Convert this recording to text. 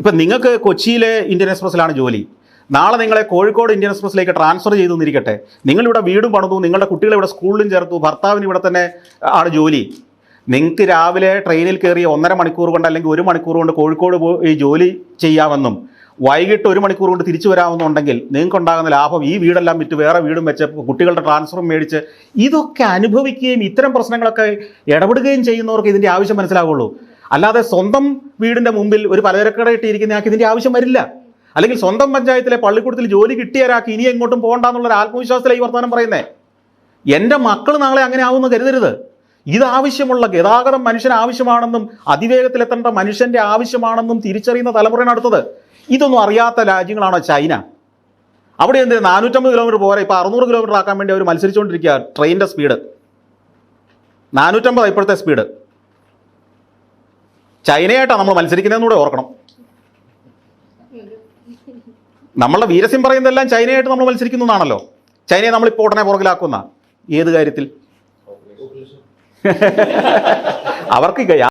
ഇപ്പം നിങ്ങൾക്ക് കൊച്ചിയിലെ ഇന്ത്യൻ എക്സ്പ്രസ്സിലാണ് ജോലി, നാളെ നിങ്ങളെ കോഴിക്കോട് ഇന്ത്യൻ എക്സ്പ്രസ്സിലേക്ക് ട്രാൻസ്ഫർ ചെയ്തു എന്നിരിക്കട്ടെ, നിങ്ങളിവിടെ വീടും പണിതു, നിങ്ങളുടെ കുട്ടികളെ ഇവിടെ സ്കൂളിലും ചേർത്തു, ഭർത്താവിന് ഇവിടെ തന്നെ ആണ് ജോലി. നിങ്ങൾക്ക് രാവിലെ ട്രെയിനിൽ കയറി 1.5 മണിക്കൂർ കൊണ്ട് അല്ലെങ്കിൽ 1 മണിക്കൂർ കൊണ്ട് കോഴിക്കോട് പോയി ജോലി ചെയ്യാമെന്നും വൈകിട്ട് 1 മണിക്കൂർ കൊണ്ട് തിരിച്ചു വരാമെന്നുണ്ടെങ്കിൽ നിങ്ങൾക്കുണ്ടാകുന്ന ലാഭം ഈ വീടെല്ലാം വിറ്റ് വേറെ വീടും വെച്ച് കുട്ടികളുടെ ട്രാൻസ്ഫറും മേടിച്ച് ഇതൊക്കെ അനുഭവിക്കുകയും ഇത്തരം പ്രശ്നങ്ങളൊക്കെ ഇടപെടുകയും ചെയ്യുന്നവർക്ക് ഇതിൻ്റെ ആവശ്യം മനസ്സിലാവുള്ളൂ. അല്ലാതെ സ്വന്തം വീടിൻ്റെ മുമ്പിൽ ഒരു പലചരക്കട ഇട്ടിരിക്കുന്ന ആൾക്ക് ഇതിൻ്റെ ആവശ്യം വരില്ല. അല്ലെങ്കിൽ സ്വന്തം പഞ്ചായത്തിലെ പള്ളിക്കൂടത്തിൽ ജോലി കിട്ടിയ ഒരാൾക്ക് ഇനി എങ്ങോട്ടും പോകണ്ടെന്നുള്ളൊരു ആത്മവിശ്വാസത്തിലാണ് ഈ വർത്തമാനം പറയുന്നത്. എൻ്റെ മക്കൾ നാളെ അങ്ങനെ ആവുമെന്ന് കരുതരുത്. ഇതാവശ്യമുള്ള ഗതാഗതം മനുഷ്യന് ആവശ്യമാണെന്നും അതിവേഗത്തിലെത്തേണ്ട മനുഷ്യൻ്റെ ആവശ്യമാണെന്നും തിരിച്ചറിയുന്ന തലമുറയാണ് അടുത്തത്. ഇതൊന്നും അറിയാത്ത രാജ്യങ്ങളാണോ ചൈന? അവിടെ എന്ത് 450 കിലോമീറ്റർ പോരാ, ഇപ്പോൾ 600 കിലോമീറ്റർ ആക്കാൻ വേണ്ടി അവർ മത്സരിച്ചുകൊണ്ടിരിക്കുക. ട്രെയിനിൻ്റെ സ്പീഡ് 450 ഇപ്പോഴത്തെ സ്പീഡ്. ചൈനയായിട്ടാണ് നമ്മൾ മത്സരിക്കുന്നതെന്നൂടെ ഓർക്കണം. നമ്മളുടെ വീരസ്യം പറയുന്നതെല്ലാം ചൈനയായിട്ട് നമ്മൾ മത്സരിക്കുന്നതാണല്ലോ. ചൈനയെ നമ്മളിപ്പോൾ ഉടനെ പുറകിലാക്കുന്ന ഏത് കാര്യത്തിൽ? അവർക്ക്